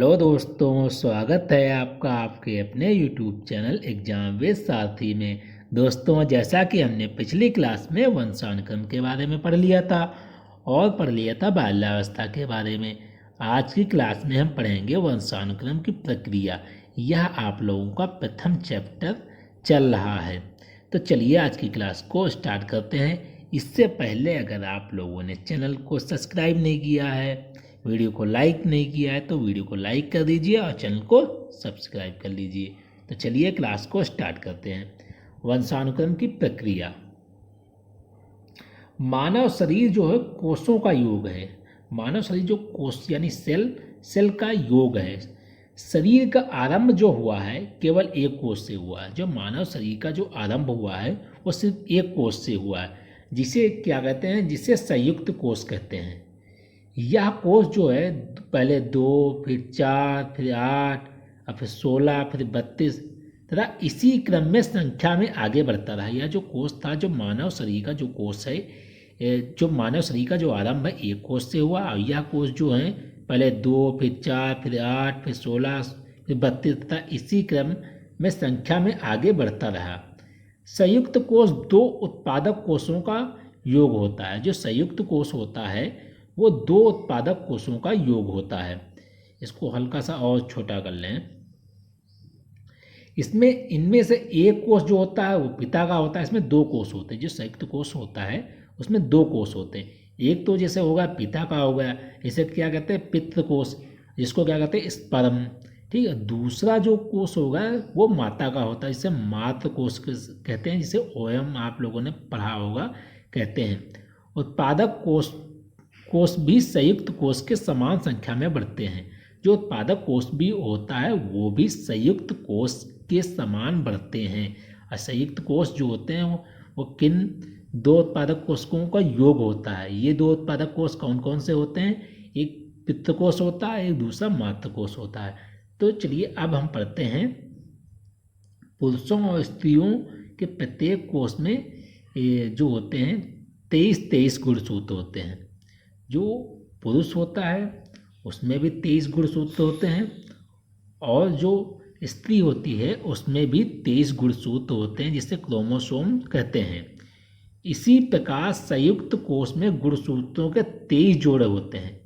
Hello दोस्तों, स्वागत है आपका आपके अपने यूट्यूब चैनल एग्जाम विद साथी में। दोस्तों, जैसा कि हमने पिछली क्लास में वंशानुक्रम के बारे में पढ़ लिया था और पढ़ लिया था बाल्यावस्था के बारे में। आज की क्लास में हम पढ़ेंगे वंशानुक्रम की प्रक्रिया। यह आप लोगों का प्रथम चैप्टर चल रहा है। तो चलिए आज की क्लास को स्टार्ट करते हैं। इससे पहले अगर आप लोगों ने चैनल को सब्सक्राइब नहीं किया है, वीडियो को लाइक नहीं किया है, तो वीडियो को लाइक कर दीजिए और चैनल को सब्सक्राइब कर लीजिए। तो चलिए क्लास को स्टार्ट करते हैं। वंशानुक्रम की प्रक्रिया। मानव शरीर जो है कोषों का योग है। मानव शरीर जो कोष यानी सेल का योग है। शरीर का आरंभ जो हुआ है केवल एक कोष से हुआ है। जो मानव शरीर का जो आरंभ हुआ है वो सिर्फ एक कोष से हुआ है, जिसे क्या कहते हैं, जिसे संयुक्त कोष कहते हैं। यह कोष जो है पहले 2, फिर 4, फिर 8 और फिर 16, फिर 32 तथा इसी क्रम में संख्या में आगे बढ़ता रहा। यह जो कोष था, जो मानव शरीर का जो कोष है, जो मानव शरीर का जो आरंभ है एक कोष से हुआ। और यह कोष जो है पहले 2, फिर 4, फिर 8, फिर 16, फिर 32 तथा इसी क्रम में संख्या में आगे बढ़ता रहा। संयुक्त कोष दो उत्पादक कोषों का योग होता है। जो संयुक्त कोष होता है वो दो उत्पादक कोषों का योग होता है। इसको हल्का सा और छोटा कर लें। इसमें इनमें से एक कोष जो होता है वो पिता का होता है। इसमें दो कोष होते हैं। जो संयुक्त कोष होता है उसमें दो कोष होते हैं। एक तो जैसे होगा पिता का हो गया, इसे क्या कहते हैं, पितृ कोष, जिसको क्या कहते हैं, स्पर्म। ठीक है। दूसरा जो कोष होगा वो माता का होता है, जिसे मातृ कोष कहते हैं, जिसे ओयम आप लोगों ने पढ़ा होगा कहते हैं। उत्पादक कोष भी संयुक्त कोष के समान संख्या में बढ़ते हैं। जो उत्पादक कोष भी होता है वो भी संयुक्त कोष के समान बढ़ते हैं। और संयुक्त कोष जो होते हैं वो किन दो उत्पादक कोषों का योग होता है। ये दो उत्पादक कोष कौन कौन से होते हैं? एक पितृकोष होता है, एक दूसरा मातृकोष होता है। तो चलिए अब हम पढ़ते हैं। पुरुषों और स्त्रियों के प्रत्येक कोष में जो होते हैं 23 गुणसूत्र होते हैं। जो पुरुष होता है उसमें भी 23 गुणसूत्र होते हैं और जो स्त्री होती है उसमें भी 23 गुणसूत्र होते हैं, जिसे क्रोमोसोम कहते हैं। इसी प्रकार संयुक्त कोष में गुणसूत्रों के 23 जोड़े होते हैं।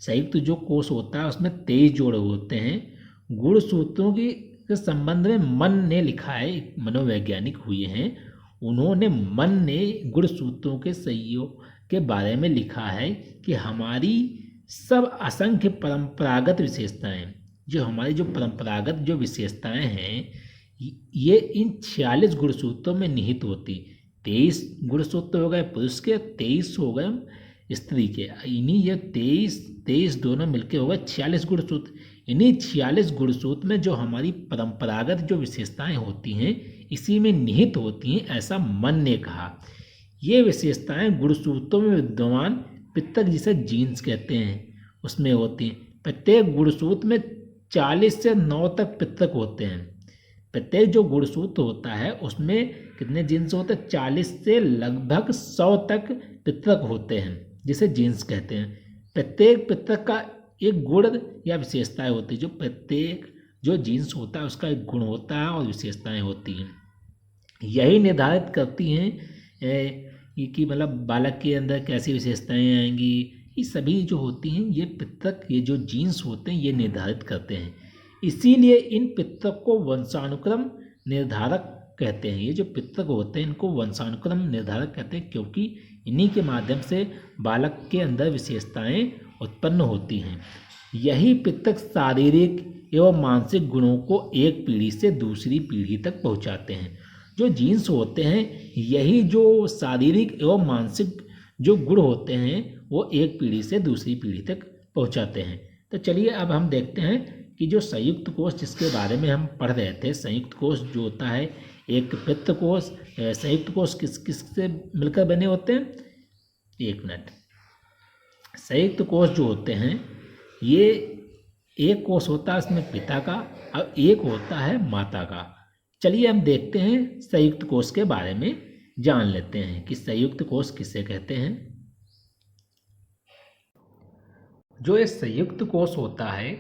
संयुक्त जो कोष होता है उसमें 23 जोड़े होते हैं। गुणसूत्रों के संबंध में मन ने लिखा है, मनोवैज्ञानिक हुए हैं, उन्होंने मन ने गुणसूत्रों के संयोग के बारे में लिखा है कि हमारी सब असंख्य परंपरागत विशेषताएं, जो हमारी जो परंपरागत जो विशेषताएं हैं, ये इन 46 गुणसूत्रों में निहित होती। 23 गुणसूत्र हो गए पुरुष के, 23 हो गए स्त्री के। इन्हीं ये 23 दोनों मिलके हो गए 46 गुणसूत्र। इन्हीं 46 गुणसूत्र में जो हमारी परंपरागत जो विशेषताएं होती हैं इसी में निहित होती हैं, ऐसा मन ने कहा। ये विशेषताएं गुणसूत्रों में विद्यमान पितृक, जिसे जीन्स कहते हैं, उसमें होती हैं। प्रत्येक गुणसूत्र में 40 से 9 तक पितृक होते हैं। प्रत्येक जो गुणसूत्र होता है उसमें कितने जीन्स होते हैं? 40 से लगभग 100 तक पितृक होते हैं, जिसे जीन्स कहते हैं। प्रत्येक पितृक का एक गुण या विशेषताएं होती है। जो प्रत्येक जो जीन्स होता है उसका एक गुण होता है और विशेषताएं होती हैं। यही निर्धारित करती हैं कि मतलब बालक के अंदर कैसी विशेषताएं आएंगी। ये सभी जो होती हैं ये पितृक, ये जो जीन्स होते हैं ये निर्धारित करते हैं। इसीलिए इन पितृक को वंशानुक्रम निर्धारक कहते हैं। ये जो पितृक होते हैं इनको वंशानुक्रम निर्धारक कहते हैं, क्योंकि इन्हीं के माध्यम से बालक के अंदर विशेषताएं उत्पन्न होती हैं। यही पितृक शारीरिक एवं मानसिक गुणों को एक पीढ़ी से दूसरी पीढ़ी तक पहुंचाते हैं। जो जीन्स होते हैं यही जो शारीरिक एवं मानसिक जो गुण होते हैं वो एक पीढ़ी से दूसरी पीढ़ी तक पहुंचाते हैं। तो चलिए अब हम देखते हैं कि जो संयुक्त कोष जिसके बारे में हम पढ़ रहे थे, संयुक्त कोष जो होता है एक पितृ कोष। संयुक्त कोष किस किस से मिलकर बने होते हैं? एक मिनट। संयुक्त कोष जो होते हैं ये एक कोष होता है उसमें पिता का और एक होता है माता का। चलिए हम देखते हैं संयुक्त कोष के बारे में, जान लेते हैं कि संयुक्त कोष किसे कहते हैं। जो ये संयुक्त कोष होता है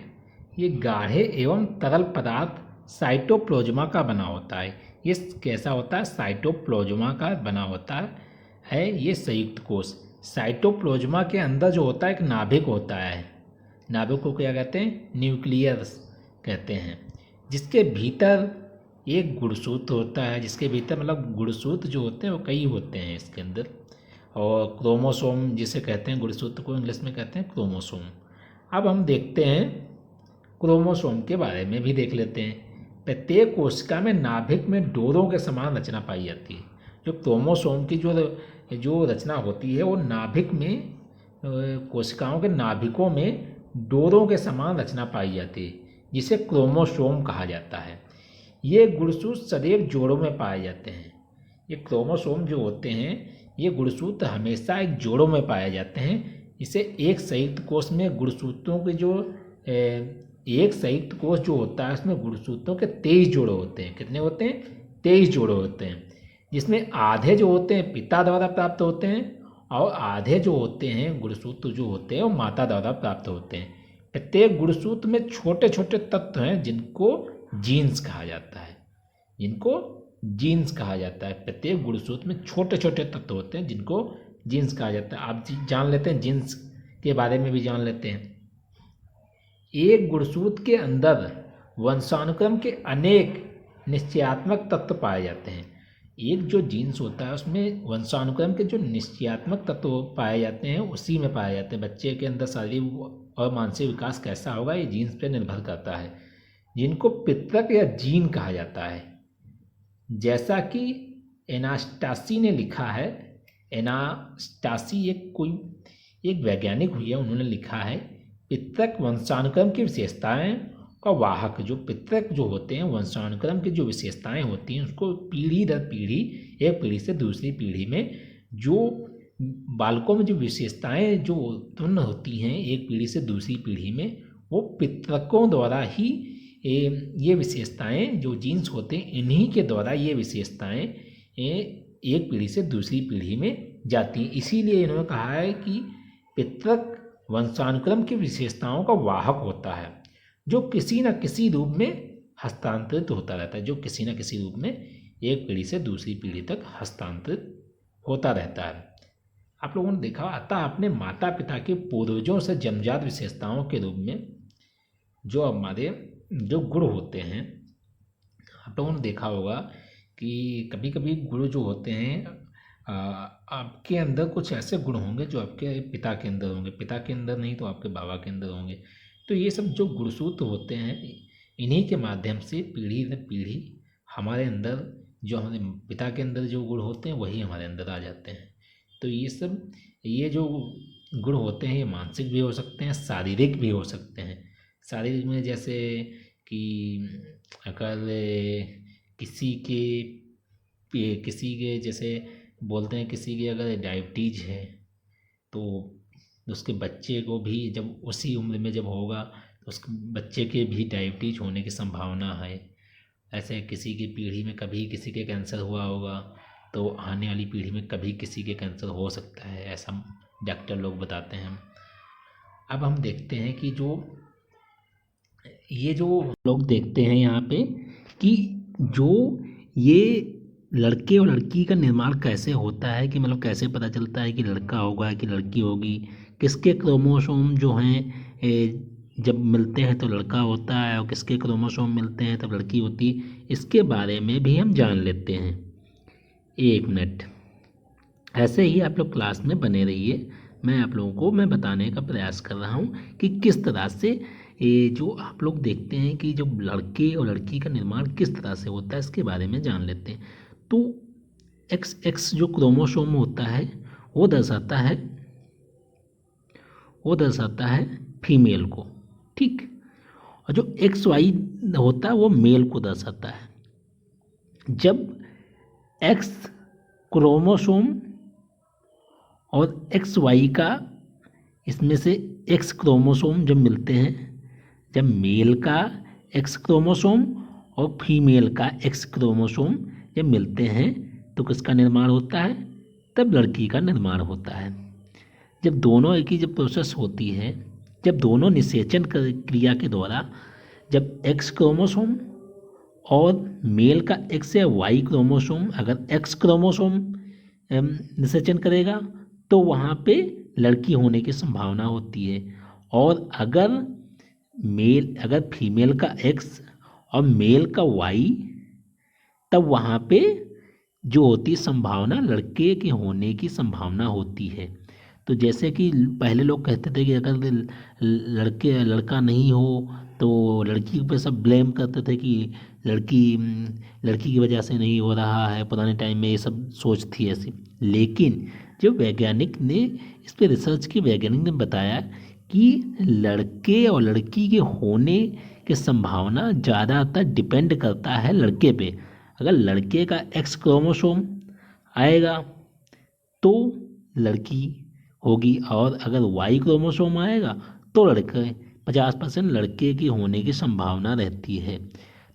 ये गाढ़े एवं तरल पदार्थ साइटोप्लाज्मा का बना होता है। ये कैसा होता है? साइटोप्लाज्मा का बना होता है ये संयुक्त कोष। साइटोप्लाज्मा के अंदर जो होता है एक नाभिक होता है, नाभिक को क्या कहते हैं? न्यूक्लियस कहते हैं, जिसके भीतर एक गुणसूत्र होता है, जिसके भीतर मतलब गुणसूत्र जो होते हैं वो कई होते हैं इसके अंदर, और क्रोमोसोम जिसे कहते हैं, गुणसूत्र को इंग्लिश में कहते हैं क्रोमोसोम। अब हम देखते हैं क्रोमोसोम के बारे में भी देख लेते हैं। प्रत्येक कोशिका में नाभिक में डोरों के समान रचना पाई जाती है। जो क्रोमोसोम की जो रचना होती है वो नाभिक में, कोशिकाओं के नाभिकों में डोरों के समान रचना पाई जाती है, जिसे क्रोमोसोम कहा जाता है। ये गुणसूत्र सदैव जोड़ों में पाए जाते हैं। ये क्रोमोसोम जो होते हैं ये गुणसूत्र हमेशा एक जोड़ों में पाए जाते हैं। इसे एक संयुक्त कोष में गुणसूत्रों के जो एक संयुक्त कोष जो होता है उसमें गुणसूत्रों के 23 जोड़े होते हैं। कितने होते हैं? 23 जोड़े होते हैं, जिसमें आधे जो होते हैं पिता द्वारा प्राप्त होते हैं और आधे जो होते हैं गुणसूत्र जो होते हैं वो माता द्वारा प्राप्त होते हैं। प्रत्येक गुणसूत्र में छोटे छोटे तत्व हैं जिनको जीन्स कहा जाता है, जिनको जीन्स कहा जाता है। प्रत्येक गुणसूत्र में छोटे छोटे तत्व होते हैं जिनको जीन्स कहा जाता है। आप जान लेते हैं, जीन्स के बारे में भी जान लेते हैं। एक गुणसूत्र के अंदर वंशानुक्रम के अनेक निश्चयात्मक तत्व पाए जाते हैं। एक जो जीन्स होता है उसमें वंशानुक्रम के जो निश्चयात्मक तत्व पाए जाते हैं उसी में पाए जाते हैं। बच्चे के अंदर शारीरिक और मानसिक विकास कैसा होगा ये जीन्स पर निर्भर करता है, जिनको पितृक या जीन कहा जाता है। जैसा कि एनास्टासी ने लिखा है, एनास्टासी एक वैज्ञानिक हुई है, उन्होंने लिखा है पितृक वंशानुक्रम की विशेषताएं का वाहक। जो पितृक जो होते हैं वंशानुक्रम की जो विशेषताएं होती हैं उसको पीढ़ी दर पीढ़ी, एक पीढ़ी से दूसरी पीढ़ी में जो बालकों में जो विशेषताएं जो उत्पन्न होती हैं एक पीढ़ी से दूसरी पीढ़ी में, वो पितृकों द्वारा ही ये विशेषताएं जो जीन्स होते हैं इन्हीं के द्वारा ये विशेषताएं एक पीढ़ी से दूसरी पीढ़ी में जाती हैं। इसीलिए इन्होंने कहा है कि पितृक वंशानुक्रम की विशेषताओं का वाहक होता है, जो किसी न किसी रूप में हस्तांतरित होता रहता है, जो किसी न किसी रूप में एक पीढ़ी से दूसरी पीढ़ी तक हस्तांतरित होता रहता है। आप लोगों ने देखा, अतः अपने माता पिता के पूर्वजों से जन्मजात विशेषताओं के रूप में जो हमारे जो गुण होते हैं, आप लोगों ने देखा होगा कि कभी कभी गुण जो होते हैं आपके अंदर कुछ ऐसे गुण होंगे जो आपके पिता के अंदर होंगे, पिता के अंदर नहीं तो आपके बाबा के अंदर होंगे। तो ये सब जो गुणसूत्र होते हैं इन्हीं के माध्यम से पीढ़ी दर पीढ़ी हमारे अंदर जो हमारे पिता के अंदर जो गुण होते हैं वही हमारे अंदर आ जाते हैं। तो ये जो गुण होते हैं ये मानसिक भी हो सकते हैं, शारीरिक भी हो सकते हैं। शारीरिक में जैसे कि अगर किसी के जैसे बोलते हैं किसी के अगर डायबिटीज़ है तो उसके बच्चे को भी जब उसी उम्र में जब होगा तो उस बच्चे के भी डायबिटीज़ होने की संभावना है। ऐसे किसी की पीढ़ी में कभी किसी के कैंसर हुआ होगा तो आने वाली पीढ़ी में कभी किसी के कैंसर हो सकता है, ऐसा डॉक्टर लोग बताते हैं। अब हम देखते हैं कि ये जो लोग देखते हैं यहाँ पे कि जो ये लड़के और लड़की का निर्माण कैसे होता है, कि मतलब कैसे पता चलता है कि लड़का होगा कि लड़की होगी, किसके क्रोमोसोम जो हैं जब मिलते हैं तो लड़का होता है और किसके क्रोमोसोम मिलते हैं तब लड़की होती है, इसके बारे में भी हम जान लेते हैं। 1 मिनट ऐसे ही आप लोग क्लास में बने रहिए, मैं आप लोगों को मैं बताने का प्रयास कर रहा हूँ कि किस तरह से ये जो आप लोग देखते हैं कि जो लड़के और लड़की का निर्माण किस तरह से होता है इसके बारे में जान लेते हैं। तो XX जो क्रोमोसोम होता है वो दर्शाता है फीमेल को, ठीक, और जो XY होता है वो मेल को दर्शाता है। जब X क्रोमोसोम और XY का इसमें से X क्रोमोसोम जब मिलते हैं, जब मेल का X क्रोमोसोम और फीमेल का X क्रोमोसोम जब मिलते हैं तो किसका निर्माण होता है? तब लड़की का निर्माण होता है। जब दोनों एक ही जब प्रोसेस होती है जब दोनों निषेचन क्रिया के द्वारा जब एक्स क्रोमोसोम और मेल का एक्स या वाई क्रोमोसोम अगर एक्स क्रोमोसोम निषेचन करेगा तो वहाँ पे लड़की होने की संभावना होती है, और अगर फीमेल का एक्स और मेल का वाई, तब वहाँ पे जो होती संभावना लड़के के होने की संभावना होती है। तो जैसे कि पहले लोग कहते थे कि अगर लड़का नहीं हो तो लड़की पे सब ब्लेम करते थे कि लड़की की वजह से नहीं हो रहा है। पुराने टाइम में ये सब सोच थी ऐसी, लेकिन जो वैज्ञानिक ने इस पे रिसर्च की वैज्ञानिक ने बताया कि लड़के और लड़की के होने की संभावना ज़्यादातर डिपेंड करता है लड़के पे। अगर लड़के का एक्स क्रोमोसोम आएगा तो लड़की होगी, और अगर वाई क्रोमोसोम आएगा तो लड़के 50% लड़के की होने की संभावना रहती है।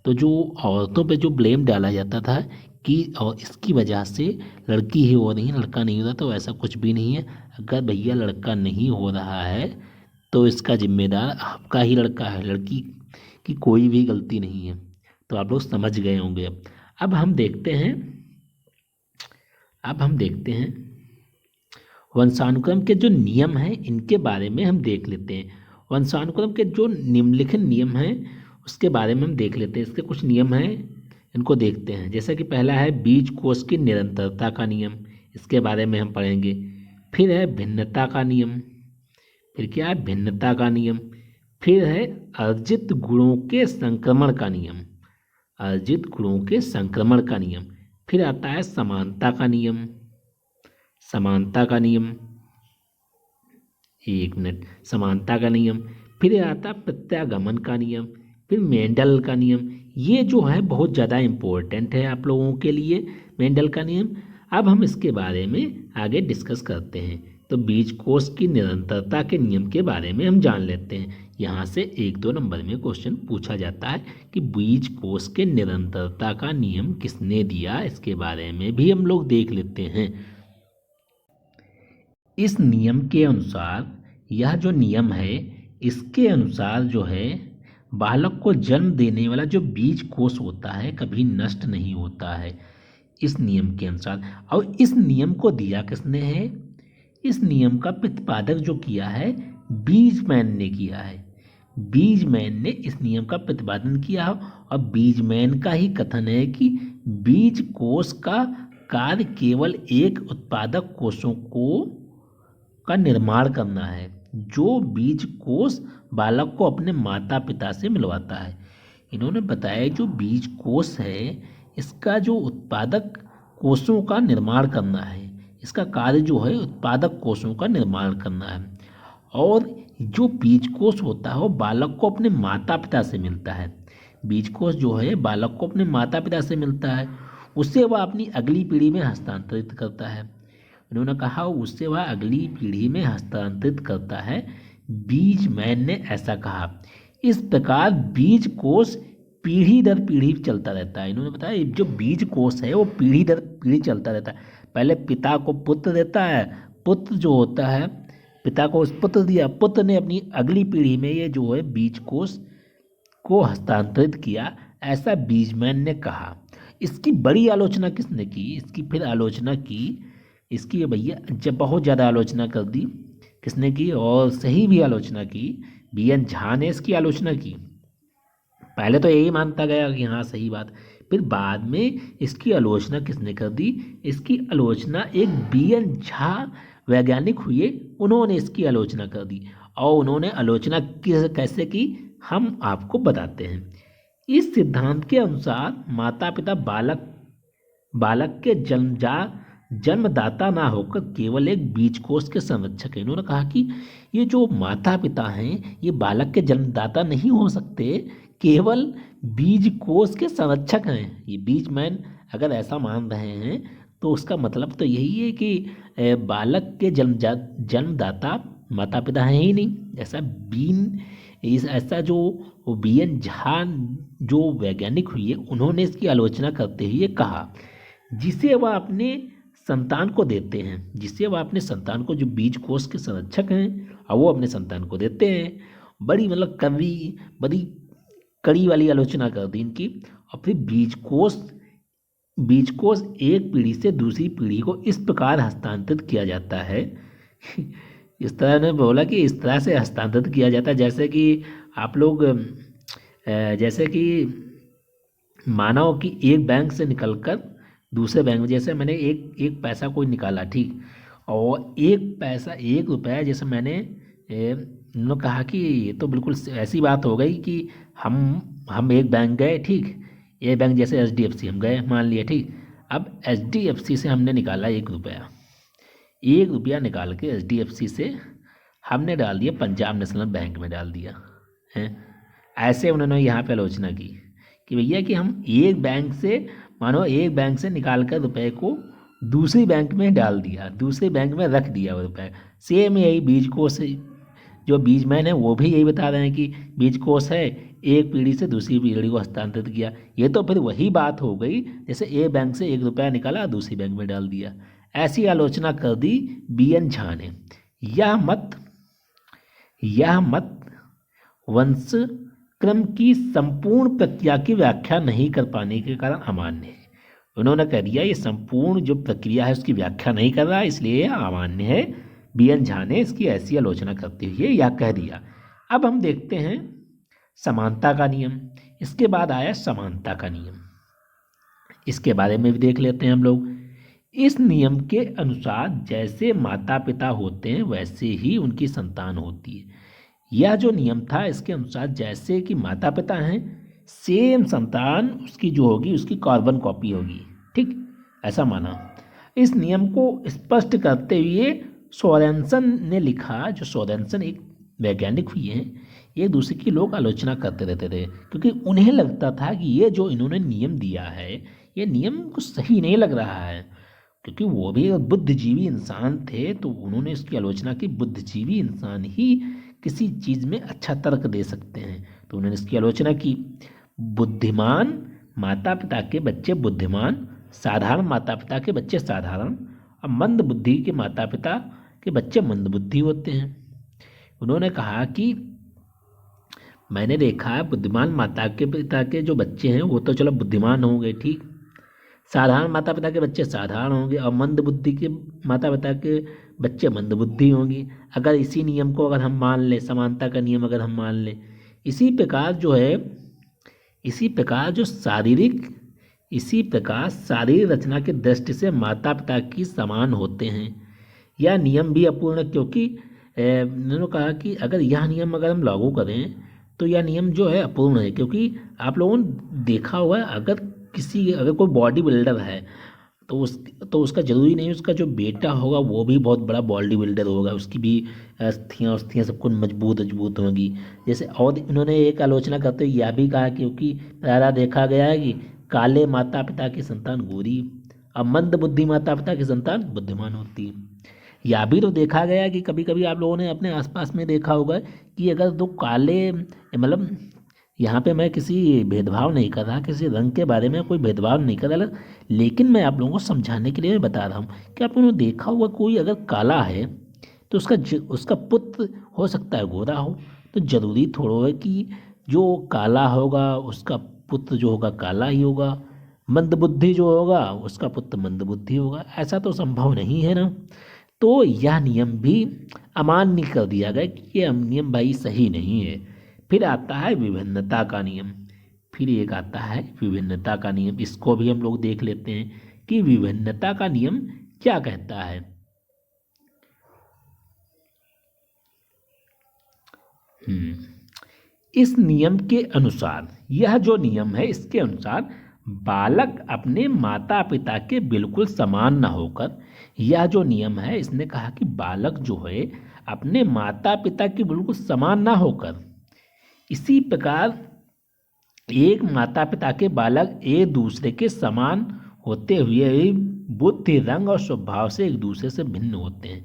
तो जो औरतों पे जो ब्लेम डाला जाता था कि और इसकी वजह से लड़की ही हो रही है, लड़का नहीं हो रहा, तो ऐसा कुछ भी नहीं है। अगर भैया लड़का नहीं हो रहा है तो इसका जिम्मेदार आपका ही लड़का है, लड़की की कोई भी गलती नहीं है। तो आप लोग समझ गए होंगे। अब हम देखते हैं वंशानुक्रम के जो नियम हैं इनके बारे में हम देख लेते हैं। वंशानुक्रम के जो निम्नलिखित नियम हैं उसके बारे में हम देख लेते हैं। इसके कुछ नियम हैं, इनको देखते हैं। जैसे कि पहला है बीज कोष की निरंतरता का नियम, इसके बारे में हम पढ़ेंगे। फिर है भिन्नता का नियम, फिर क्या है भिन्नता का नियम, फिर है अर्जित गुणों के संक्रमण का नियम, अर्जित गुणों के संक्रमण का नियम, फिर आता है समानता का नियम, समानता का नियम, एक मिनट, समानता का नियम, फिर आता प्रत्यागमन का नियम, फिर मेंडल का नियम। ये जो है बहुत ज़्यादा इम्पोर्टेंट है आप लोगों के लिए, मेंडल का नियम। अब हम इसके बारे में आगे डिस्कस करते हैं। तो बीज कोष की निरंतरता के नियम के बारे में हम जान लेते हैं। यहाँ से 1-2 नंबर में क्वेश्चन पूछा जाता है कि बीज कोष के निरंतरता का नियम किसने दिया, इसके बारे में भी हम लोग देख लेते हैं। इस नियम के अनुसार, यह जो नियम है इसके अनुसार जो है बालक को जन्म देने वाला जो बीज कोष होता है कभी नष्ट नहीं होता है, इस नियम के अनुसार। और इस नियम को दिया किसने है, इस नियम का प्रतिपादक जो किया है बीजमैन ने किया है। बीजमैन ने इस नियम का प्रतिपादन किया, और बीजमैन का ही कथन है कि बीज कोष का कार्य केवल एक उत्पादक कोषों का निर्माण करना है, जो बीज कोष बालक को अपने माता पिता से मिलवाता है। इन्होंने बताया जो बीज कोष है इसका जो उत्पादक कोषों का निर्माण करना है, इसका कार्य जो है उत्पादक कोषों का निर्माण करना है। और जो बीज कोष होता है वो बालक को अपने माता पिता से मिलता है। बीज कोष जो है बालक को अपने माता पिता से मिलता है, उससे वह अपनी अगली पीढ़ी में हस्तांतरित करता है। उन्होंने कहा उससे वह अगली पीढ़ी में हस्तांतरित करता है, बीजमैन ने ऐसा कहा। इस प्रकार बीज कोष पीढ़ी दर पीढ़ी चलता रहता है। इन्होंने बताया जो बीज कोष है वो पीढ़ी दर पीढ़ी चलता रहता है। पहले पिता को पुत्र देता है, पुत्र जो होता है पिता को उस पुत्र दिया, पुत्र ने अपनी अगली पीढ़ी में ये जो है बीज कोष को हस्तांतरित किया, ऐसा बीजमैन ने कहा। इसकी बड़ी आलोचना किसने की, इसकी फिर आलोचना की, इसकी भैया जब बहुत ज़्यादा आलोचना कर दी किसने की, और सही भी आलोचना की, BN झा ने इसकी आलोचना की। पहले तो यही मानता गया कि हाँ सही बात, फिर बाद में इसकी आलोचना किसने कर दी, इसकी आलोचना एक BN झा वैज्ञानिक हुए, उन्होंने इसकी आलोचना कर दी। और उन्होंने आलोचना कैसे की हम आपको बताते हैं। इस सिद्धांत के अनुसार माता पिता बालक के जन्मदाता ना होकर केवल एक बीज कोष के संरक्षक हैं। इन्होंने कहा कि ये जो माता पिता हैं ये बालक के जन्मदाता नहीं हो सकते, केवल बीज कोष के संरक्षक हैं। ये बीजमैन अगर ऐसा मान रहे हैं तो उसका मतलब तो यही है कि बालक के जन्मदाता माता पिता हैं ही नहीं। ऐसा जो BN झा जो वैज्ञानिक हुए उन्होंने इसकी आलोचना करते हुए कहा, जिसे वह अपने संतान को देते हैं, जिससे वह अपने संतान को जो बीज कोष के संरक्षक हैं और वो अपने संतान को देते हैं। बड़ी मतलब बड़ी कड़ी वाली आलोचना कर दी इनकी। और फिर बीजकोष एक पीढ़ी से दूसरी पीढ़ी को इस प्रकार हस्तांतरित किया जाता है इस तरह ने बोला कि इस तरह से हस्तांतरित किया जाता है जैसे कि आप लोग जैसे कि मानो कि एक बैंक से निकलकर दूसरे बैंक में, जैसे मैंने एक पैसा कोई निकाला, ठीक, और एक रुपया जैसे मैंने उन्होंने कहा कि ये तो बिल्कुल ऐसी बात हो गई कि हम एक बैंक गए, ठीक, ये बैंक जैसे HDFC हम गए मान लिया, ठीक। अब HDFC से हमने निकाला एक रुपया निकाल के HDFC से हमने डाल दिया पंजाब नेशनल बैंक में डाल दिया है। ऐसे उन्होंने यहाँ पे आलोचना की कि भैया कि हम एक बैंक से निकाल कर रुपए को दूसरी बैंक में डाल दिया, दूसरे बैंक में रख दिया वो रुपये। सेम यही बीजकोष जो बीजमैन है वो भी यही बता रहे हैं कि बीजकोष है, एक पीढ़ी से दूसरी पीढ़ी को हस्तांतरित किया। ये तो फिर वही बात हो गई जैसे एक बैंक से एक रुपया निकाला दूसरी बैंक में डाल दिया। ऐसी आलोचना कर दी BN झा ने। यह मत वंश क्रम की संपूर्ण प्रक्रिया की व्याख्या नहीं कर पाने के कारण अमान्य है। उन्होंने कह दिया ये संपूर्ण जो प्रक्रिया है उसकी व्याख्या नहीं कर रहा है, इसलिए यह अमान्य है। BN झा ने इसकी ऐसी आलोचना करते हुए यह कह दिया। अब हम देखते हैं समानता का नियम। इसके बाद आया समानता का नियम, इसके बारे में भी देख लेते हैं हम लोग। इस नियम के अनुसार जैसे माता पिता होते हैं वैसे ही उनकी संतान होती है। यह जो नियम था इसके अनुसार जैसे कि माता पिता हैं सेम संतान उसकी जो होगी उसकी कार्बन कॉपी होगी, ठीक, ऐसा माना। इस नियम को स्पष्ट करते हुए सोरेनसन ने लिखा, जो सोरेनसन एक वैज्ञानिक हुए हैं, एक दूसरे की लोग आलोचना करते रहते थे क्योंकि उन्हें लगता था कि ये जो इन्होंने नियम दिया है ये नियम कुछ सही नहीं लग रहा है, क्योंकि वो भी एक बुद्धिजीवी इंसान थे। तो उन्होंने इसकी आलोचना की, बुद्धिजीवी इंसान ही किसी चीज़ में अच्छा तर्क दे सकते हैं, तो उन्होंने इसकी आलोचना की। बुद्धिमान माता पिता के बच्चे बुद्धिमान, साधारण माता पिता के बच्चे साधारण, और मंद बुद्धि के माता पिता के बच्चे मंद बुद्धि होते हैं। उन्होंने कहा कि मैंने देखा है बुद्धिमान माता के पिता के जो बच्चे हैं वो तो चलो बुद्धिमान होंगे, ठीक, साधारण माता पिता के बच्चे साधारण होंगे, और मंद बुद्धि के माता पिता के बच्चे मंद बुद्धि होंगी। अगर इसी नियम को अगर हम मान लें, समानता का नियम अगर हम मान लें, इसी प्रकार शारीरिक रचना की दृष्टि से माता पिता की समान होते हैं। यह नियम भी अपूर्ण, क्योंकि उन्होंने कहा कि अगर यह नियम अगर हम लागू करें तो यह नियम जो है अपूर्ण है, क्योंकि आप लोगों ने देखा हुआ है अगर कोई बॉडी बिल्डर है तो उसका ज़रूरी नहीं उसका जो बेटा होगा वो भी बहुत बड़ा बॉडी बिल्डर होगा, उसकी भी अस्थियाँ सब कुछ मजबूत होंगी। जैसे और उन्होंने एक आलोचना करते हुए यह भी कहा क्योंकि पहला देखा गया है कि काले माता पिता की संतान गोरी और मंद बुद्धि माता पिता की संतान बुद्धिमान होती है। यह भी तो देखा गया है कि कभी कभी आप लोगों ने अपने आसपास में देखा होगा कि अगर दो काले, मतलब यहाँ पे मैं किसी भेदभाव नहीं कर रहा, किसी रंग के बारे में कोई भेदभाव नहीं कर रहा, लेकिन मैं आप लोगों को समझाने के लिए बता रहा हूँ कि आप लोगों ने देखा हुआ कोई अगर काला है तो उसका पुत्र हो सकता है गोरा हो, तो ज़रूरी थोड़ा है कि जो काला होगा उसका पुत्र जो होगा काला ही होगा, मंदबुद्धि जो होगा उसका पुत्र मंदबुद्धि होगा, ऐसा तो संभव नहीं है ना। तो यह नियम भी अमान्य कर दिया गया कि यह नियम भाई सही नहीं है। फिर आता है विभिन्नता का नियम, इसको भी हम लोग देख लेते हैं कि विभिन्नता का नियम क्या कहता है। इस नियम के अनुसार, यह जो नियम है इसके अनुसार बालक अपने माता पिता के बिल्कुल समान न होकर, यह जो नियम है इसने कहा कि बालक जो है अपने माता पिता के बिल्कुल समान ना होकर, इसी प्रकार एक माता पिता के बालक एक दूसरे के समान होते हुए भी बुद्धि, रंग और स्वभाव से एक दूसरे से भिन्न होते हैं।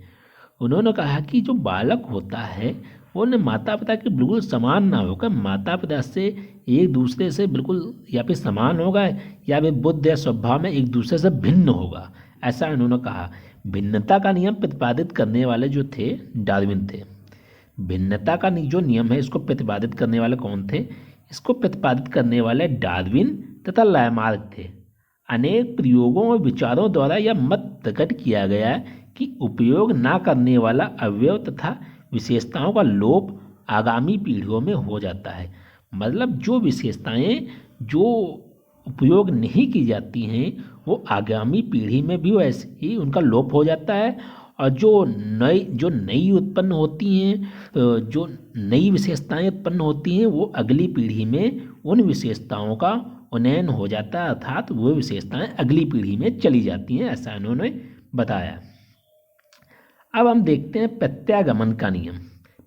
उन्होंने कहा कि जो बालक होता है वो न माता पिता के बिल्कुल समान ना होकर माता पिता से एक दूसरे से बिल्कुल या फिर समान होगा या फिर बुद्धि या स्वभाव में एक दूसरे से भिन्न होगा, ऐसा उन्होंने कहा। भिन्नता का नियम प्रतिपादित करने वाले जो थे डार्विन थे। भिन्नता का जो नियम है इसको प्रतिपादित करने वाले कौन थे? इसको प्रतिपादित करने वाले डार्विन तथा लामार्क थे। अनेक प्रयोगों और विचारों द्वारा यह मत प्रकट किया गया कि उपयोग ना करने वाला अवयव तथा विशेषताओं का लोप आगामी पीढ़ियों में हो जाता है। मतलब जो विशेषताएं जो उपयोग नहीं की जाती हैं वो आगामी पीढ़ी में भी वैसे ही उनका लोप हो जाता है, और जो नई उत्पन्न होती हैं, जो नई विशेषताएं उत्पन्न होती हैं वो अगली पीढ़ी में उन विशेषताओं का उन्नयन हो जाता है, अर्थात वो विशेषताएं अगली पीढ़ी में चली जाती हैं, ऐसा इन्होंने बताया। अब हम देखते हैं प्रत्यागमन का नियम।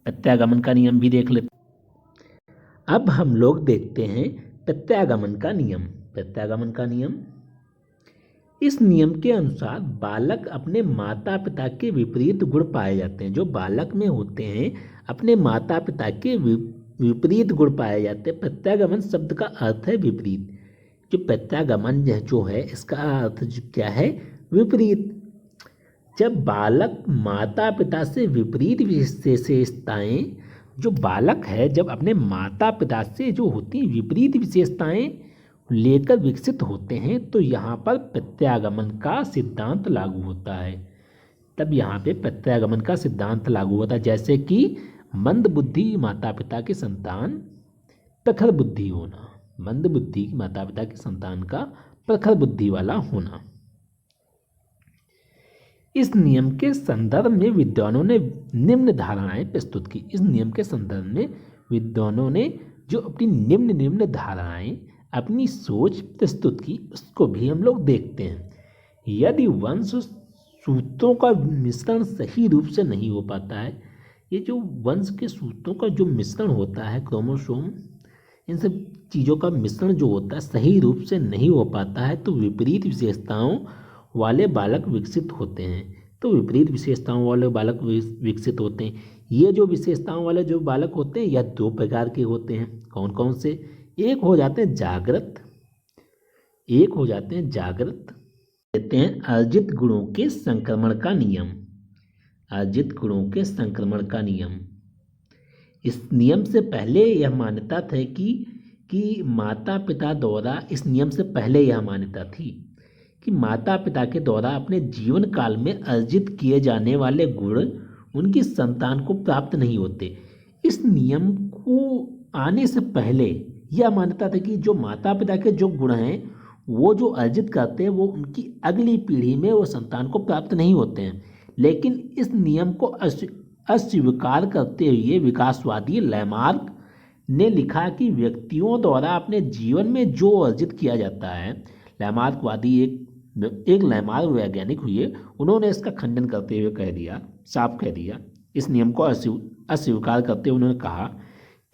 प्रत्यागमन का नियम भी देख लेते हैं। अब हम लोग देखते हैं प्रत्यागमन का नियम। प्रत्यागमन का नियम, इस नियम के अनुसार बालक अपने माता पिता के विपरीत गुण पाए जाते हैं। जो बालक में होते हैं अपने माता पिता के विपरीत गुण पाए जाते हैं। प्रत्यागमन शब्द का अर्थ है विपरीत। जो प्रत्यागमन जो है इसका अर्थ क्या है? विपरीत। जब बालक माता पिता से विपरीत विशेषताएं, जो बालक है जब अपने माता पिता से जो होती हैं विपरीत विशेषताएं लेकर विकसित होते हैं तो यहाँ पर प्रत्यागमन का सिद्धांत लागू होता है। तब यहाँ पे प्रत्यागमन का सिद्धांत लागू होता है, जैसे कि मंद बुद्धि माता पिता के संतान प्रखर बुद्धि होना। मंद बुद्धि माता पिता के संतान का प्रखर बुद्धि वाला होना। इस नियम के संदर्भ में विद्वानों ने निम्न धारणाएं प्रस्तुत की। इस नियम के संदर्भ में विद्वानों ने जो अपनी निम्न धारणाएं, अपनी सोच प्रस्तुत की, उसको भी हम लोग देखते हैं। यदि वंश सूत्रों का मिश्रण सही रूप से नहीं हो पाता है, ये जो वंश के सूत्रों का जो मिश्रण होता है, क्रोमोसोम, इन सब चीज़ों का मिश्रण जो होता है सही रूप से नहीं हो पाता है तो विपरीत विशेषताओं वाले बालक विकसित होते हैं। तो विपरीत विशेषताओं वाले बालक विकसित होते हैं। ये जो विशेषताओं वाले जो बालक होते हैं यह दो प्रकार के होते हैं। कौन कौन से? एक हो जाते हैं जागृत, कहते हैं अर्जित गुणों के संक्रमण का नियम। अर्जित गुणों के संक्रमण का नियम। इस नियम से पहले यह मान्यता थी कि माता पिता द्वारा, इस नियम से पहले यह मान्यता थी कि माता पिता के द्वारा अपने जीवन काल में अर्जित किए जाने वाले गुण उनकी संतान को प्राप्त नहीं होते। इस नियम को आने से पहले यह मान्यता थी कि जो माता पिता के जो गुण हैं वो जो अर्जित करते हैं वो उनकी अगली पीढ़ी में वो संतान को प्राप्त नहीं होते हैं। लेकिन इस नियम को अस्वीकार करते हुए विकासवादी लैमार्क ने लिखा कि व्यक्तियों द्वारा अपने जीवन में जो अर्जित किया जाता है, लैमार्कवादी एक लैमार्क वैज्ञानिक हुए, उन्होंने इसका खंडन करते हुए साफ कह दिया, इस नियम को अस्वीकार करते हुए उन्होंने कहा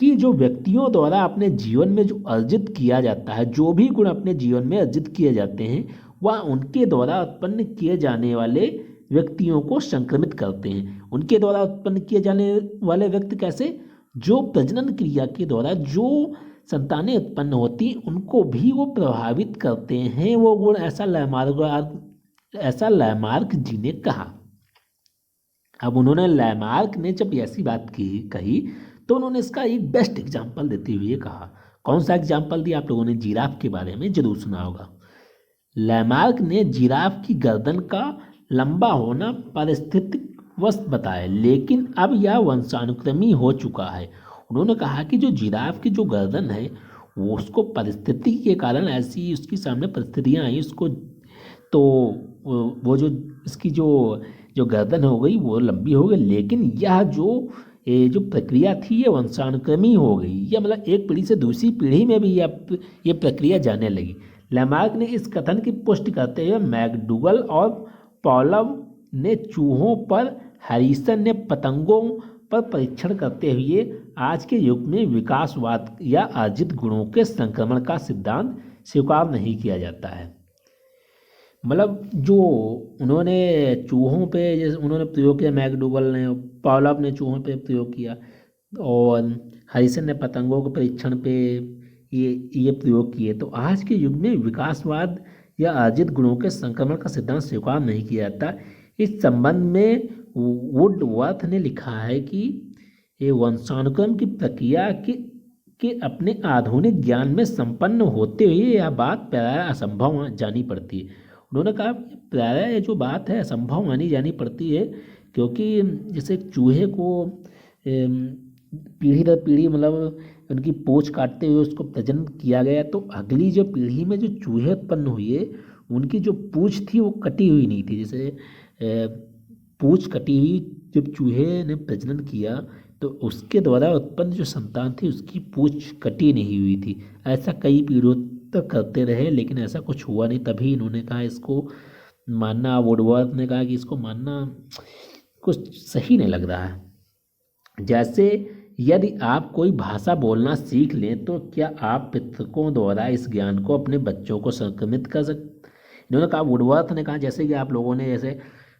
कि जो व्यक्तियों द्वारा अपने जीवन में जो अर्जित किया जाता है, जो भी गुण अपने जीवन में अर्जित किए जाते हैं वह उनके द्वारा उत्पन्न किए जाने वाले व्यक्तियों को संक्रमित करते हैं। उनके द्वारा उत्पन्न किए जाने वाले व्यक्ति कैसे? जो प्रजनन क्रिया के द्वारा जो संतानें उत्पन्न होती उनको भी वो प्रभावित करते हैं वो गुण, ऐसा लैमार्क जी ने कहा। अब उन्होंने लैमार्क ने जब ऐसी बात कही तो उन्होंने इसका एक बेस्ट एग्जाम्पल देते हुए कहा। कौन सा एग्जाम्पल दिया? आप लोगों ने जिराफ के बारे में जरूर सुना होगा। लैमार्क ने जिराफ की गर्दन का लंबा होना पारिस्थितिकवश बताया, लेकिन अब यह वंशानुक्रमी हो चुका है। उन्होंने कहा कि जो जिराफ की जो गर्दन है वो उसको परिस्थिति के कारण ऐसी उसके सामने परिस्थितियाँ आई उसको, तो वो जो इसकी जो गर्दन हो गई वो लंबी हो गई, लेकिन यह जो प्रक्रिया थी ये वंशानुक्रमी हो गई। यह मतलब एक पीढ़ी से दूसरी पीढ़ी में भी ये प्रक्रिया जाने लगी। लैमार्क ने इस कथन की पुष्टि करते हुए मैकडूगल और पॉलव ने चूहों पर, हैरिसन ने पतंगों पर परीक्षण करते हुए आज के युग में विकासवाद या अर्जित गुणों के संक्रमण का सिद्धांत स्वीकार नहीं किया जाता है। मतलब जो उन्होंने चूहों पे जैसे उन्होंने प्रयोग किया, मैकडूगल ने, पॉलव ने चूहों पे प्रयोग किया और हैरिसन ने पतंगों के परीक्षण पे ये प्रयोग किए, तो आज के युग में विकासवाद या अर्जित गुणों के संक्रमण का सिद्धांत स्वीकार नहीं किया जाता। इस संबंध में वुडवर्थ ने लिखा है कि ये वंशानुक्रम की प्रक्रिया के अपने आधुनिक ज्ञान में संपन्न होते हुए यह बात प्राय असंभव जानी पड़ती है। उन्होंने कहा प्राय ये जो बात है असंभव मानी जानी पड़ती है, क्योंकि जैसे चूहे को पीढ़ी दर पीढ़ी मतलब उनकी पूंछ काटते हुए उसको प्रजनन किया गया, तो अगली जो पीढ़ी में जो चूहे उत्पन्न हुए उनकी जो पूंछ थी वो कटी हुई नहीं थी। जैसे पूंछ कटी हुई जब चूहे ने प्रजनन किया तो उसके द्वारा उत्पन्न जो संतान थी उसकी पूंछ कटी नहीं हुई थी। ऐसा कई पीढ़ियों तक करते रहे लेकिन ऐसा कुछ हुआ नहीं। तभी इन्होंने कहा इसको मानना, वुडवर्थ ने कहा कि इसको मानना कुछ सही नहीं लग रहा है। जैसे यदि आप कोई भाषा बोलना सीख लें तो क्या आप पितृकों द्वारा इस ज्ञान को अपने बच्चों को संक्रमित कर सकते। इन्होंने कहा, वुडवर्थ ने कहा, जैसे कि आप लोगों ने, जैसे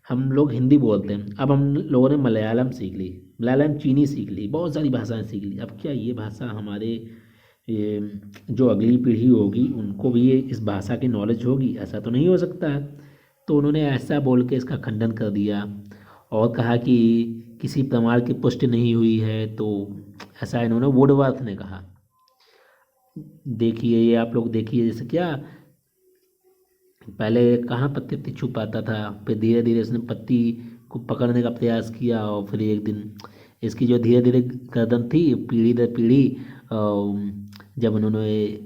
हम लोग हिंदी बोलते हैं, अब हम लोगों ने मलयालम सीख ली, मलयालम चीनी सीख ली, बहुत सारी भाषाएं सीख ली। अब क्या ये भाषा हमारे जो अगली पीढ़ी होगी उनको भी इस भाषा की नॉलेज होगी? ऐसा तो नहीं हो सकता है। तो उन्होंने ऐसा बोल के इसका खंडन कर दिया और कहा कि किसी प्रमाण की पुष्टि नहीं हुई है। तो ऐसा इन्होंने वुडवर्थ ने कहा। देखिए ये आप लोग देखिए, जैसे क्या पहले कहाँ पत्ती पत्ती छुपाता था, फिर धीरे धीरे उसने पत्ती को पकड़ने का प्रयास किया और फिर एक दिन इसकी जो धीरे धीरे गर्दन थी पीढ़ी दर पीढ़ी जब उन्होंने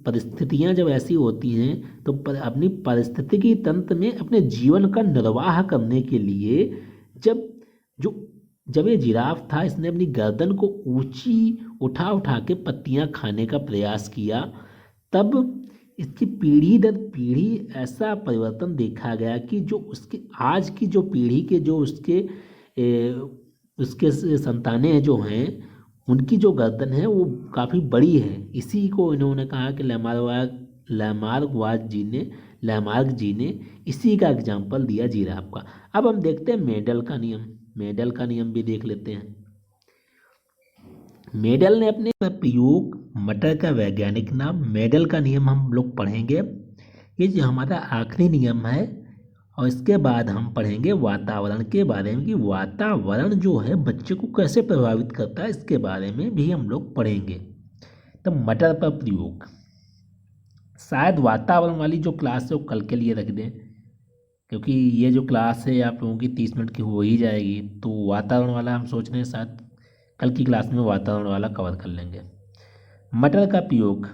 परिस्थितियाँ जब ऐसी होती हैं तो अपनी पारिस्थितिकी तंत्र में अपने जीवन का निर्वाह करने के लिए जब जो जब ये जिराफ था इसने अपनी गर्दन को ऊंची उठा उठा के पत्तियां खाने का प्रयास किया, तब इसकी पीढ़ी दर पीढ़ी ऐसा परिवर्तन देखा गया कि जो उसके आज की जो पीढ़ी के जो उसके संतानें जो हैं उनकी जो गर्दन है वो काफ़ी बड़ी है। इसी को इन्होंने कहा कि लैमार्क जी ने इसी का एग्जाम्पल दिया जिराफ का। अब हम देखते हैं मेडल का नियम। मेडल का नियम भी देख लेते हैं। मेडल ने अपने प्रयोग मटर का वैज्ञानिक नाम, मेडल का नियम हम लोग पढ़ेंगे। ये जो हमारा आखिरी नियम है और इसके बाद हम पढ़ेंगे वातावरण के बारे में कि वातावरण जो है बच्चे को कैसे प्रभावित करता है, इसके बारे में भी हम लोग पढ़ेंगे। तो मटर पर प्रयोग, शायद वातावरण वाली जो क्लास है वो कल के लिए रख दें, क्योंकि ये जो क्लास है आप लोगों की 30 मिनट की हो ही जाएगी। तो वातावरण वाला हम सोच रहे हैं शायद कल की क्लास में वातावरण वाला कवर कर लेंगे। मटर का प्रयोग,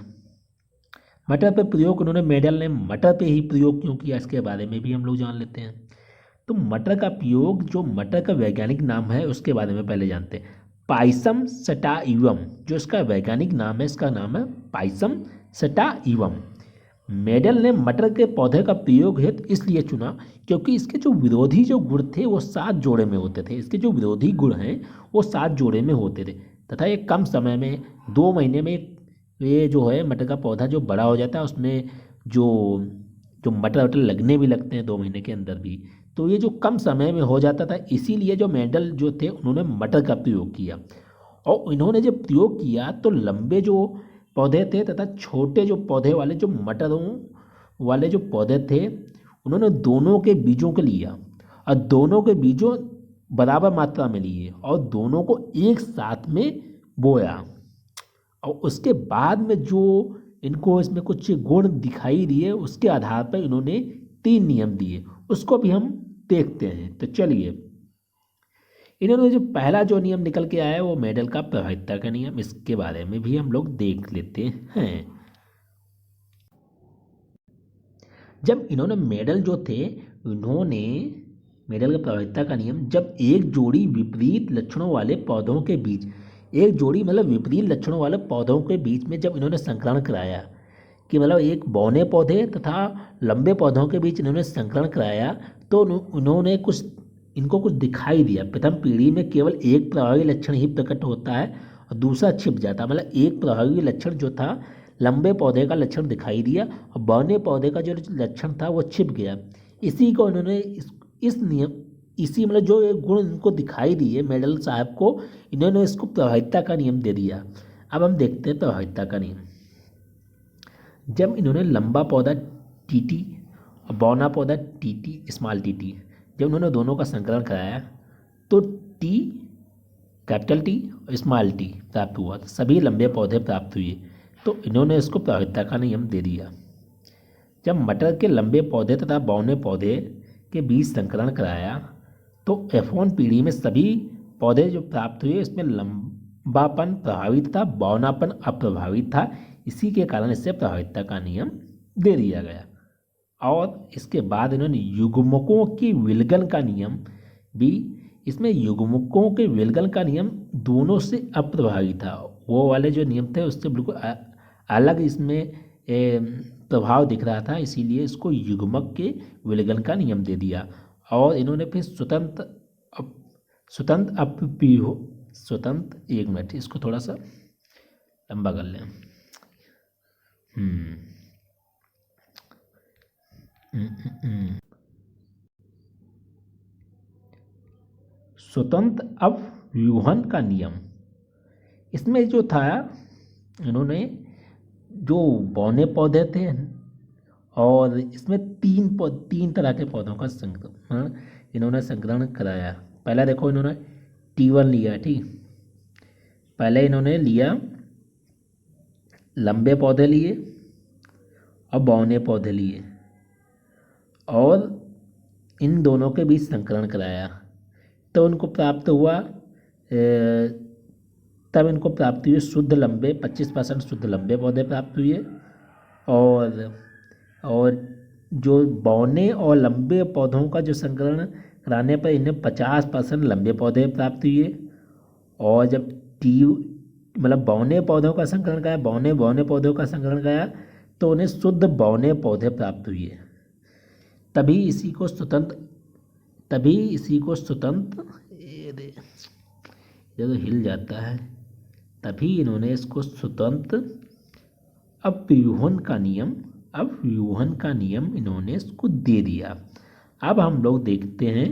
मटर पर प्रयोग उन्होंने मेडल ने मटर पे ही प्रयोग क्यों किया इसके बारे में भी हम लोग जान लेते हैं। तो मटर का प्रयोग, जो मटर का वैज्ञानिक नाम है उसके बारे में पहले जानते हैं। पाइसम सटाइवम जो इसका वैज्ञानिक नाम है, इसका नाम है पाइसम सटाइवम। मेडल ने मटर के पौधे का प्रयोग हेतु इसलिए चुना क्योंकि इसके जो विरोधी जो गुण थे वो 7 जोड़े में होते थे। इसके जो विरोधी गुण हैं वो 7 जोड़े में होते थे तथा ये कम समय में 2 महीने में ये जो है मटर का पौधा जो बड़ा हो जाता है उसमें जो जो मटर वटर लगने भी लगते हैं 2 महीने के अंदर भी। तो ये जो कम समय में हो जाता था, इसीलिए जो मेडल जो थे उन्होंने मटर का प्रयोग किया। और इन्होंने जब प्रयोग किया तो लंबे जो पौधे थे तथा छोटे जो पौधे वाले जो मटरों वाले जो पौधे थे उन्होंने दोनों के बीजों को लिया और दोनों के बीजों बराबर मात्रा में लिए और दोनों को एक साथ में बोया। और उसके बाद में जो इनको इसमें कुछ गुण दिखाई दिए उसके आधार पर इन्होंने 3 नियम दिए, उसको भी हम देखते हैं। तो चलिए, इन्होंने जो पहला जो नियम निकल के आया है वो मेडल का प्रभाविता का नियम, इसके बारे में भी हम लोग देख लेते हैं। जब इन्होंने मेडल जो थे, इन्होंने मेडल का प्रभाविता का नियम, जब एक जोड़ी विपरीत लक्षणों वाले पौधों के बीच, एक जोड़ी मतलब विपरीत लक्षणों वाले पौधों के बीच में जब इन्होंने संकरण कराया कि मतलब एक बौने पौधे तथा लंबे पौधों के बीच इन्होंने संकरण कराया तो उन्होंने इनको कुछ दिखाई दिया। प्रथम पीढ़ी में केवल एक प्रभावी लक्षण ही प्रकट होता है और दूसरा छिप जाता है। मतलब एक प्रभावी लक्षण जो था लंबे पौधे का लक्षण दिखाई दिया और बौने पौधे का जो लक्षण था वो छिप गया। इसी को इन्होंने इस नियम इसी मतलब जो एक गुण इनको दिखाई दिए मेडल साहब को, इन्होंने इसको प्रभाविता का नियम दे दिया। अब हम देखते हैं प्रभाविता का नियम। जब इन्होंने लंबा पौधा टीटी और बौना पौधा टीटी स्मॉल टीटी जब उन्होंने दोनों का संकलन कराया तो टी कैपिटल टी और स्मॉल टी प्राप्त हुआ, तो सभी लंबे पौधे प्राप्त हुए। तो इन्होंने इसको प्रभावितता का नियम दे दिया। जब मटर के लंबे पौधे तथा बौने पौधे के बीच संकरण कराया तो F1 पीढ़ी में सभी पौधे जो प्राप्त हुए इसमें लंबापन प्रभावित था, बौनापन अप्रभावित था। इसी के कारण इससे प्रभावितता का नियम दे दिया गया। और इसके बाद इन्होंने युग्मकों की विलगन का नियम भी, इसमें युग्मकों के विलगन का नियम दोनों से अप्रभावित था। वो वाले जो नियम थे उससे बिल्कुल अलग इसमें प्रभाव दिख रहा था, इसीलिए इसको युग्मक के विलगन का नियम दे दिया। और इन्होंने फिर स्वतंत्र एक मिनट इसको थोड़ा सा लंबा कर लें। स्वतंत्र अवव्यूहन का नियम, इसमें जो था इन्होंने जो बौने पौधे थे और इसमें तीन तरह के पौधों का संग्रहण इन्होंने संग्रहण कराया। पहला देखो इन्होंने T1 लिया, ठीक। पहले इन्होंने लिया लंबे पौधे लिए और बौने पौधे लिए और इन दोनों के बीच संकरण कराया, तो उनको प्राप्त हुआ तब इनको प्राप्त हुए शुद्ध लंबे 25% शुद्ध लंबे पौधे प्राप्त हुए और जो बौने और लंबे पौधों का जो संकरण कराने पर इन्हें 50% लंबे पौधे प्राप्त हुए। और जब मतलब बौने पौधों का संकरण कराया, बौने पौधों का संकरण कराया तो उन्हें शुद्ध बौने पौधे प्राप्त हुए। तभी इसी को स्वतंत्र ये तो हिल जाता है, तभी इन्होंने इसको स्वतंत्र अवव्यूहन का नियम इन्होंने इसको दे दिया। अब हम लोग देखते हैं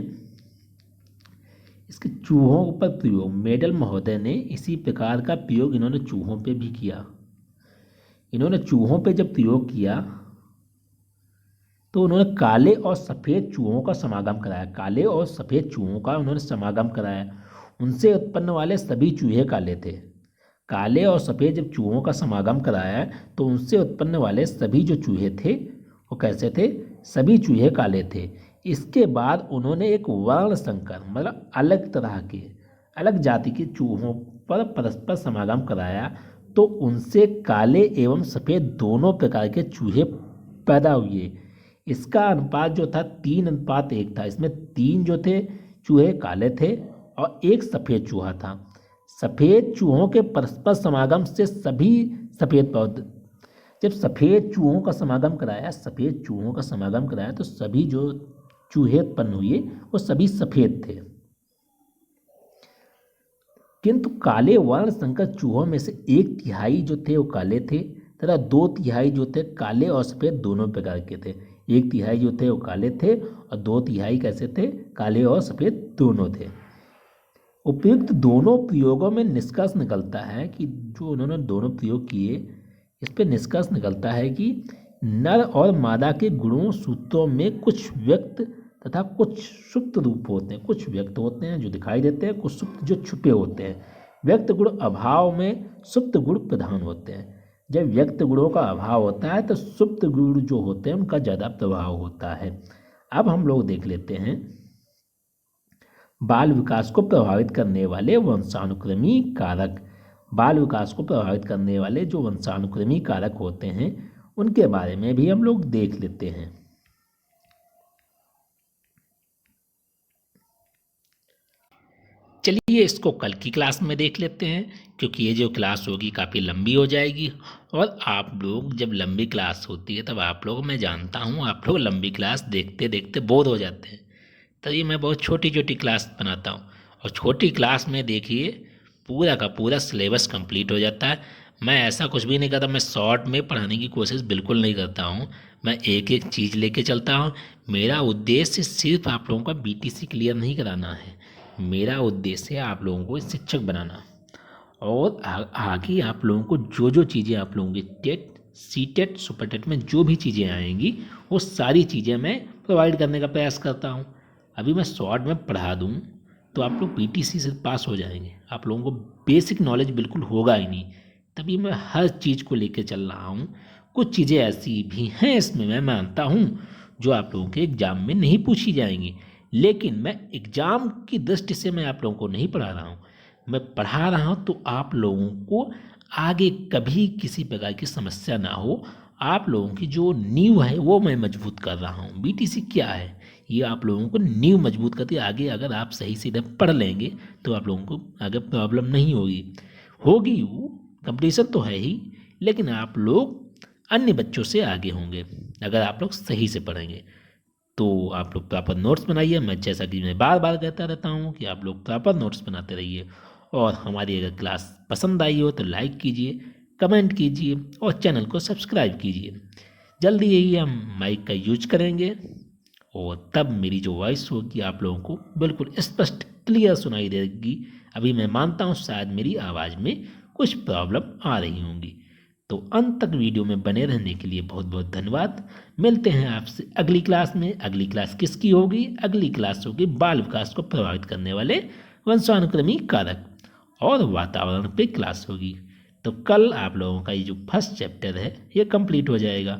इसके चूहों पर प्रयोग। मेडल महोदय ने इसी प्रकार का प्रयोग इन्होंने चूहों पे भी किया। इन्होंने चूहों पे जब प्रयोग किया तो उन्होंने काले और सफ़ेद चूहों का समागम कराया। उनसे उत्पन्न वाले सभी चूहे काले थे। काले और सफ़ेद जब चूहों का समागम कराया तो उनसे उत्पन्न वाले सभी जो चूहे थे वो कैसे थे? सभी चूहे काले थे। इसके बाद उन्होंने एक वर्ण संकर मतलब अलग जाति के चूहों पर परस्पर समागम कराया तो उनसे काले एवं सफ़ेद दोनों प्रकार के चूहे पैदा हुए। इसका अनुपात जो था 3:1 था। इसमें 3 जो थे चूहे काले थे और एक सफ़ेद चूहा था। सफ़ेद चूहों के परस्पर समागम से सभी सफ़ेद पौधे, जब सफ़ेद चूहों का समागम कराया तो सभी जो चूहे उत्पन्न हुए वो सभी सफ़ेद थे। किंतु काले वर्ण संकर चूहों में से 1/3 जो थे वो काले थे तथा 2/3 जो थे काले और सफ़ेद दोनों प्रकार के थे। 1/3 जो थे वो काले थे और 2/3 कैसे थे? काले और सफ़ेद दोनों थे। उपयुक्त दोनों प्रयोगों में निष्कर्ष निकलता है कि जो उन्होंने दोनों प्रयोग किए इस पर निष्कर्ष निकलता है कि नर और मादा के गुणों सूत्रों में कुछ व्यक्त तथा कुछ सुप्त रूप होते हैं। कुछ व्यक्त होते हैं जो दिखाई देते हैं, कुछ सुप्त जो छुपे होते हैं। व्यक्त गुण अभाव में सुप्त गुण प्रधान होते हैं। जब व्यक्त गुणों का अभाव होता है तो सुप्त गुण जो होते हैं उनका ज़्यादा प्रभाव होता है। अब हम लोग देख लेते हैं बाल विकास को प्रभावित करने वाले वंशानुक्रमी कारक। बाल विकास को प्रभावित करने वाले जो वंशानुक्रमी कारक होते हैं उनके बारे में भी हम लोग देख लेते हैं। चलिए इसको कल की क्लास में देख लेते हैं, क्योंकि ये जो क्लास होगी काफ़ी लंबी हो जाएगी और आप लोग जब लंबी क्लास होती है तब आप लोग, मैं जानता हूँ आप लोग लंबी क्लास देखते देखते बोर हो जाते हैं, तभी मैं बहुत छोटी छोटी क्लास बनाता हूँ। और छोटी क्लास में देखिए पूरा का पूरा सिलेबस कंप्लीट हो जाता है। मैं ऐसा कुछ भी नहीं करता, मैं शॉर्ट में पढ़ाने की कोशिश बिल्कुल नहीं करता हूँ। मैं एक एक चीज़ लेके चलता हूँ। मेरा उद्देश्य सिर्फ आप लोगों का BTC क्लियर नहीं कराना है, मेरा उद्देश्य है आप लोगों को शिक्षक बनाना और आगे आप लोगों को जो जो चीज़ें आप लोगों के टेट सीटेट सुपरटेट में जो भी चीज़ें आएंगी वो सारी चीज़ें मैं प्रोवाइड करने का प्रयास करता हूँ। अभी मैं शॉर्ट में पढ़ा दूँ तो आप लोग पीटीसी से पास हो जाएंगे। आप लोगों को बेसिक नॉलेज बिल्कुल होगा ही नहीं। तभी मैं हर चीज़ को लेकर चल रहा हूँ। कुछ चीज़ें ऐसी भी हैं इसमें, मैं मानता हूँ, जो आप लोगों के एग्ज़ाम में नहीं पूछी जाएंगी। लेकिन मैं एग्ज़ाम की दृष्टि से मैं आप लोगों को नहीं पढ़ा रहा हूँ। मैं पढ़ा रहा हूँ तो आप लोगों को आगे कभी किसी प्रकार की समस्या ना हो। आप लोगों की जो नींव है वो मैं मजबूत कर रहा हूँ। बीटीसी क्या है? ये आप लोगों को नींव मजबूत करती है। आगे अगर आप सही से इधर पढ़ लेंगे तो आप लोगों को आगे प्रॉब्लम नहीं होगी। होगी, वो कंपटीशन तो है ही, लेकिन आप लोग अन्य बच्चों से आगे होंगे अगर आप लोग सही से पढ़ेंगे। तो आप लोग प्रॉपर नोट्स बनाइए। मैं जैसा कि मैं बार बार कहता रहता हूँ कि आप लोग प्रॉपर नोट्स बनाते रहिए। और हमारी अगर क्लास पसंद आई हो तो लाइक कीजिए, कमेंट कीजिए और चैनल को सब्सक्राइब कीजिए। जल्दी यही हम माइक का यूज करेंगे और तब मेरी जो वॉइस होगी आप लोगों को बिल्कुल स्पष्ट क्लियर सुनाई देगी। अभी मैं मानता हूँ शायद मेरी आवाज़ में कुछ प्रॉब्लम आ रही होंगी। तो अंत तक वीडियो में बने रहने के लिए बहुत बहुत धन्यवाद। मिलते हैं आपसे अगली क्लास में। अगली क्लास किसकी होगी? अगली क्लास होगी बाल विकास को प्रभावित करने वाले वंशानुक्रमी कारक और वातावरण पे क्लास होगी। तो कल आप लोगों का ये जो फर्स्ट चैप्टर है ये कंप्लीट हो जाएगा।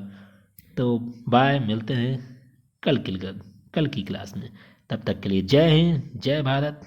तो बाय, मिलते हैं कल की क्लास में। तब तक के लिए जय हिंद, जय भारत।